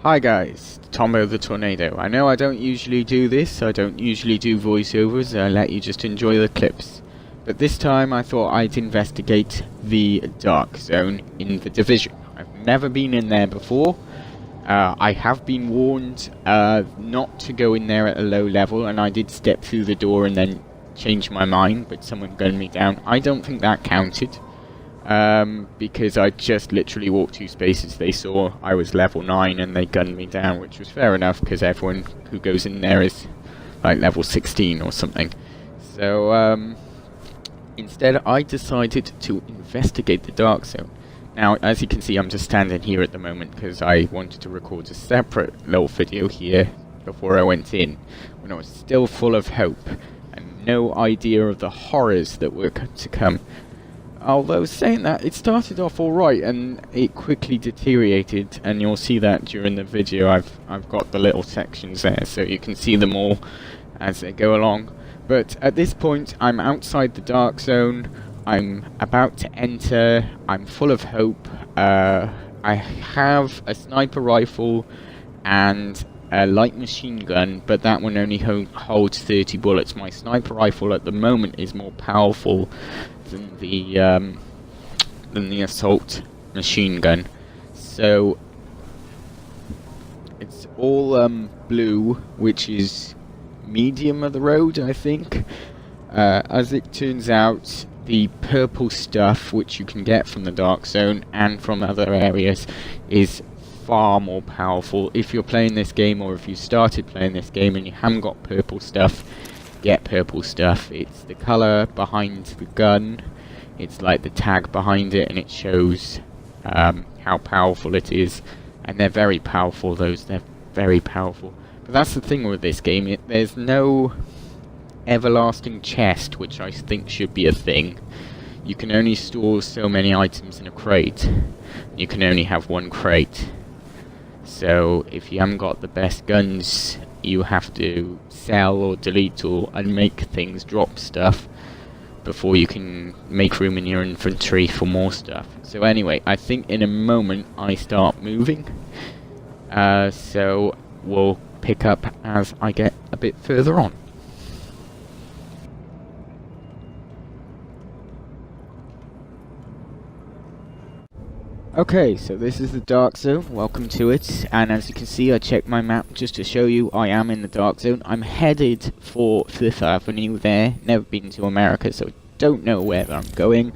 Hi guys, Tombo the Tornado. I know I don't usually do this, I don't usually do voiceovers, I let you just enjoy the clips. But this time I thought I'd investigate the Dark Zone in the Division. I've never been in there before. I have been warned not to go in there at a low level, and I did step through the door and then change my mind, but someone gunned me down. I don't think that counted. Because I just literally walked 2 spaces. They saw I was level 9 and they gunned me down, which was fair enough because everyone who goes in there is like level 16 or something. So instead I decided to investigate the Dark Zone. Now, as you can see, I'm just standing here at the moment because I wanted to record a separate little video here before I went in, when I was still full of hope and no idea of the horrors that were to come. Although saying that, it started off alright and it quickly deteriorated, and you'll see that during the video. I've got the little sections there so you can see them all as they go along. But at this point I'm outside the Dark Zone, I'm about to enter, I'm full of hope. I have a sniper rifle and a light machine gun, but that one only holds 30 bullets. My sniper rifle at the moment is more powerful than the assault machine gun. So it's all blue, which is medium of the road, I think. As it turns out, the purple stuff, which you can get from the Dark Zone and from other areas, is far more powerful. If you're playing this game, or if you started playing this game and you haven't got purple stuff, get purple stuff. It's the colour behind the gun, it's like the tag behind it, and it shows how powerful it is. And they're very powerful, they're very powerful. But that's the thing with this game, there's no everlasting chest, which I think should be a thing. You can only store so many items in a crate. You can only have 1 crate. So if you haven't got the best guns, you have to sell or delete and make things drop stuff before you can make room in your inventory for more stuff. So anyway, I think in a moment I start moving. So we'll pick up as I get a bit further on. Okay, so this is the Dark Zone, welcome to it, and as you can see I checked my map just to show you I am in the Dark Zone. I'm headed for 5th Avenue there, never been to America so don't know where I'm going,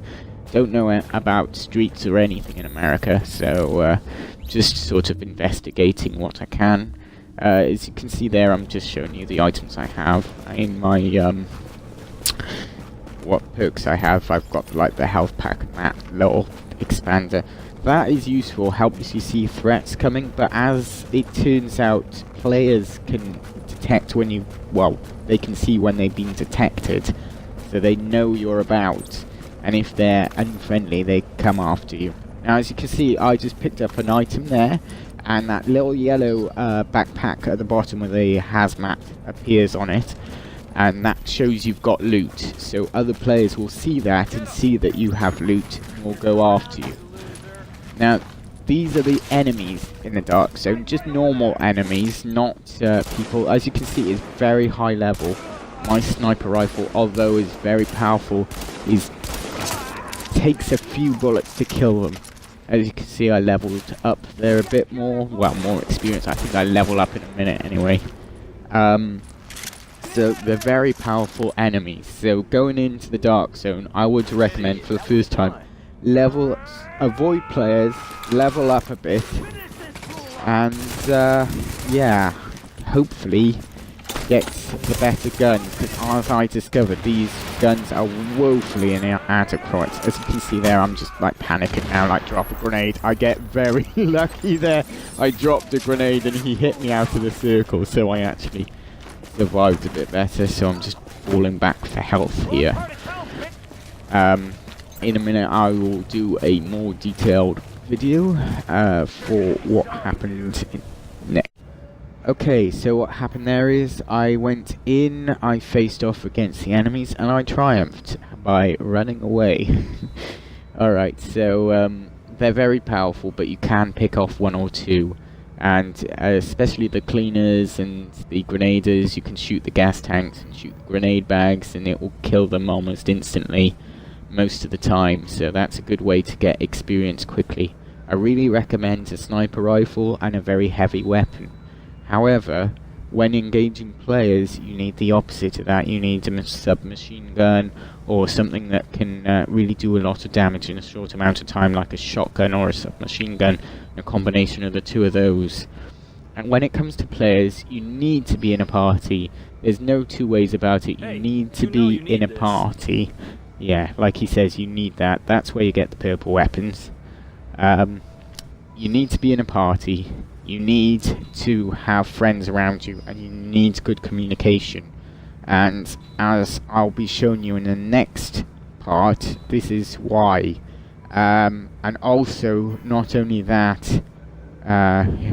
don't know about streets or anything in America, so just sort of investigating what I can. As you can see there, I'm just showing you the items I have in my, what perks I have. I've got like the health pack map, little expander. That is useful, helps you see threats coming, but as it turns out, players can detect when they can see when they've been detected, so they know you're about, and if they're unfriendly, they come after you. Now, as you can see, I just picked up an item there, and that little yellow backpack at the bottom with the hazmat appears on it, and that shows you've got loot, so other players will see that and see that you have loot and will go after you. Now, these are the enemies in the Dark Zone, just normal enemies, not people. As you can see, it's very high level. My sniper rifle, although is very powerful, takes a few bullets to kill them. As you can see, I leveled up there a bit more, more experience. I think I level up in a minute anyway. So they're very powerful enemies. So going into the Dark Zone, I would recommend for the first time, avoid players, level up a bit, and yeah, hopefully get the better gun, because as I discovered, these guns are woefully inadequate. As you can see there, I'm just like panicking now, like drop a grenade. I get very lucky there. I dropped a grenade and he hit me out of the circle, so I actually survived a bit better, so I'm just falling back for health here. In a minute I will do a more detailed video for what happened next. Okay, so what happened there is I went in, I faced off against the enemies, and I triumphed by running away. Alright, so they're very powerful, but you can pick off 1 or 2 and especially the cleaners and the grenaders. You can shoot the gas tanks and shoot the grenade bags, and it will kill them almost instantly most of the time, so that's a good way to get experience quickly. I really recommend a sniper rifle and a very heavy weapon. However, when engaging players, you need the opposite of that. You need a submachine gun or something that can really do a lot of damage in a short amount of time, like a shotgun or a submachine gun, a combination of the two of those. And when it comes to players, you need to be in a party. There's no two ways about it. You need to be in a party. Yeah, like he says, you need that. That's where you get the purple weapons. You need to be in a party. You need to have friends around you, and you need good communication. And as I'll be showing you in the next part, this is why. And also, not only that,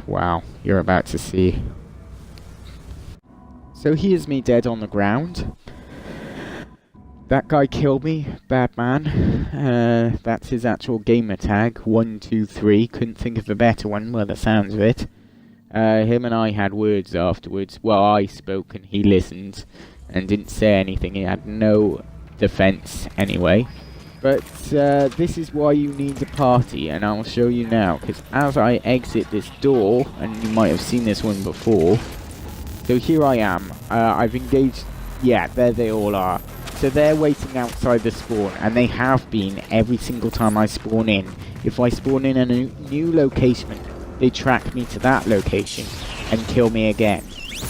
wow, you're about to see. So here's me dead on the ground. That guy killed me, bad man. That's his actual gamer tag, 123. Couldn't think of a better one by the sounds of it. Him and I had words afterwards. Well, I spoke and he listened and didn't say anything. He had no defense anyway. But this is why you need a party, and I'll show you now. Because as I exit this door, and you might have seen this one before. So here I am. I've engaged. Yeah, there they all are. So they're waiting outside the spawn, and they have been every single time I spawn in. If I spawn in a new location, they track me to that location and kill me again.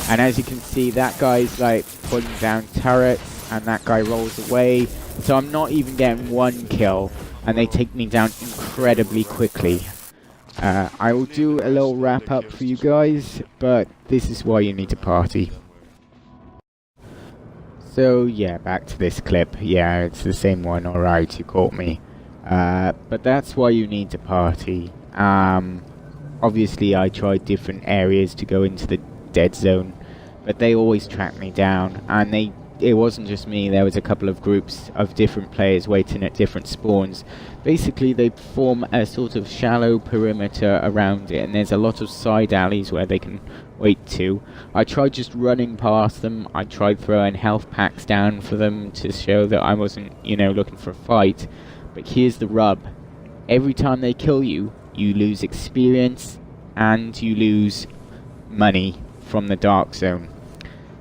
And as you can see, that guy's like putting down turrets, and that guy rolls away. So I'm not even getting one kill, and they take me down incredibly quickly. I will do a little wrap up for you guys, but this is why you need to party. So yeah, back to this clip. Yeah, it's the same one. Alright, you caught me. But that's why you need to party. Obviously I tried different areas to go into the dead zone, but they always tracked me down, and it wasn't just me. There was a couple of groups of different players waiting at different spawns. Basically they form a sort of shallow perimeter around it, and there's a lot of side alleys where they can wait to. I tried just running past them. I tried throwing health packs down for them to show that I wasn't, you know, looking for a fight. But here's the rub. Every time they kill you, you lose experience and you lose money from the dark zone.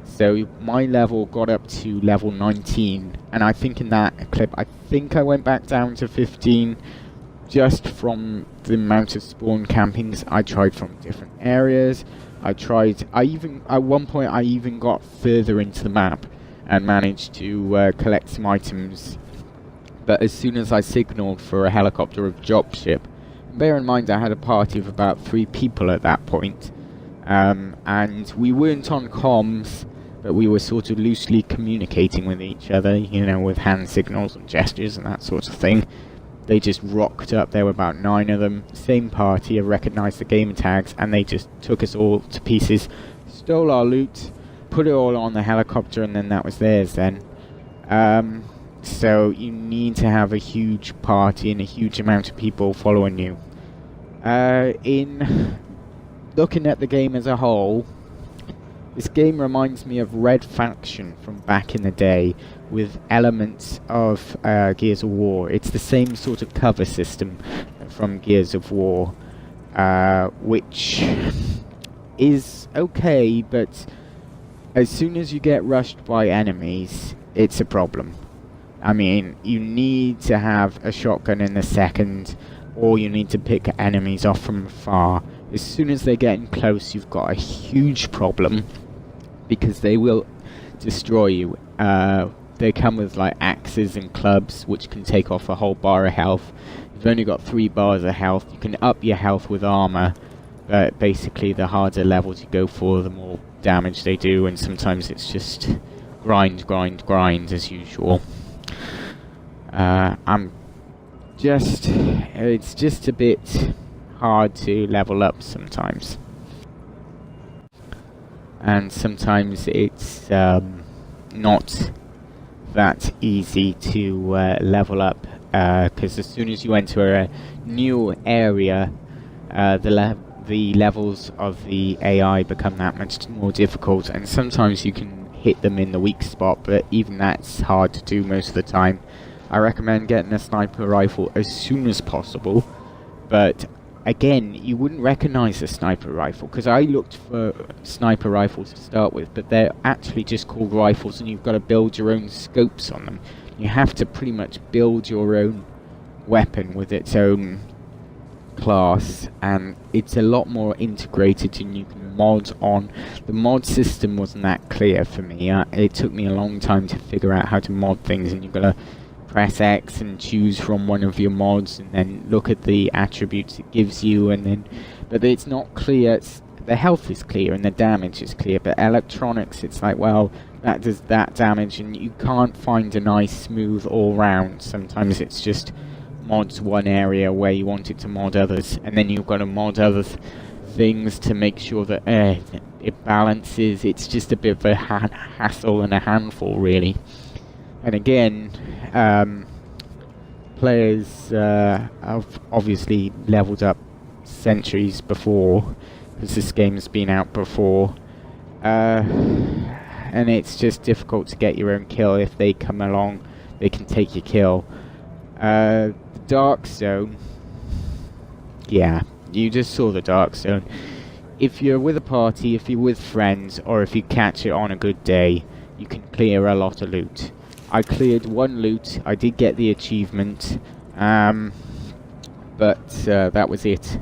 So my level got up to level 19, and I think in that clip, I think I went back down to 15 just from the amount of spawn campings I tried from different areas. At one point I even got further into the map and managed to collect some items. But as soon as I signalled for a helicopter of dropship, bear in mind I had a party of about 3 people at that point, and we weren't on comms, but we were sort of loosely communicating with each other, you know, with hand signals and gestures and that sort of thing. They just rocked up. There were about 9 of them, same party. I recognised the gamer tags, and they just took us all to pieces, stole our loot, put it all on the helicopter, and then that was theirs then. So you need to have a huge party and a huge amount of people following you. In looking at the game as a whole, this game reminds me of Red Faction from back in the day, with elements of Gears of War. It's the same sort of cover system from Gears of War, which is okay, but as soon as you get rushed by enemies, it's a problem. I mean, you need to have a shotgun in the second, or you need to pick enemies off from afar. As soon as they're getting close, you've got a huge problem, because they will destroy you. They come with like axes and clubs, which can take off a whole bar of health. You've only got 3 bars of health. You can up your health with armor, but basically the harder levels you go for, the more damage they do, and sometimes it's just grind as usual. It's just a bit hard to level up sometimes. And sometimes it's not that easy to level up, because as soon as you enter a new area, the the levels of the AI become that much more difficult, and sometimes you can hit them in the weak spot, but even that's hard to do most of the time. I recommend getting a sniper rifle as soon as possible, but again, you wouldn't recognize a sniper rifle, because I looked for sniper rifles to start with, but they're actually just called rifles, and you've got to build your own scopes on them. You have to pretty much build your own weapon with its own class, and it's a lot more integrated, and you can mod on. The mod system wasn't that clear for me. It took me a long time to figure out how to mod things, and you've got to press X and choose from one of your mods, and then look at the attributes it gives you, and then, but it's not clear. The health is clear and the damage is clear, but electronics, it's like, well, that does that damage, and you can't find a nice smooth all round. Sometimes it's just mods one area where you want it to mod others, and then you've got to mod other things to make sure that it balances. It's just a bit of a hassle and a handful, really. And again, players have obviously leveled up centuries before, because this game's been out before, and it's just difficult to get your own kill. If they come along, they can take your kill. The Dark Zone, yeah, you just saw the Dark Zone. If you're with a party, if you're with friends, or if you catch it on a good day, you can clear a lot of loot. I cleared one loot. I did get the achievement, but that was it.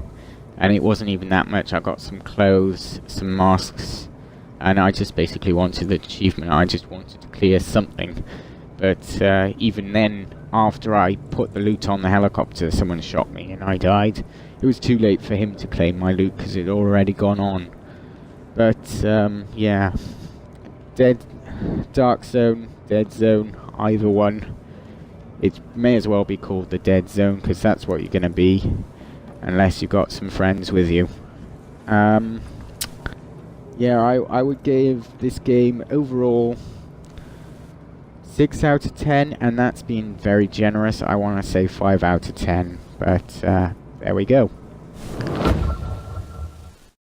And it wasn't even that much. I got some clothes, some masks, and I just basically wanted the achievement. I just wanted to clear something. But even then, after I put the loot on the helicopter, someone shot me and I died. It was too late for him to claim my loot because it had already gone on. But yeah, Dark Zone, Dead Zone, either one. It may as well be called the Dead Zone, because that's what you're going to be, unless you've got some friends with you. Yeah, I would give this game overall 6 out of 10, and that's been very generous. I want to say 5 out of 10, but there we go.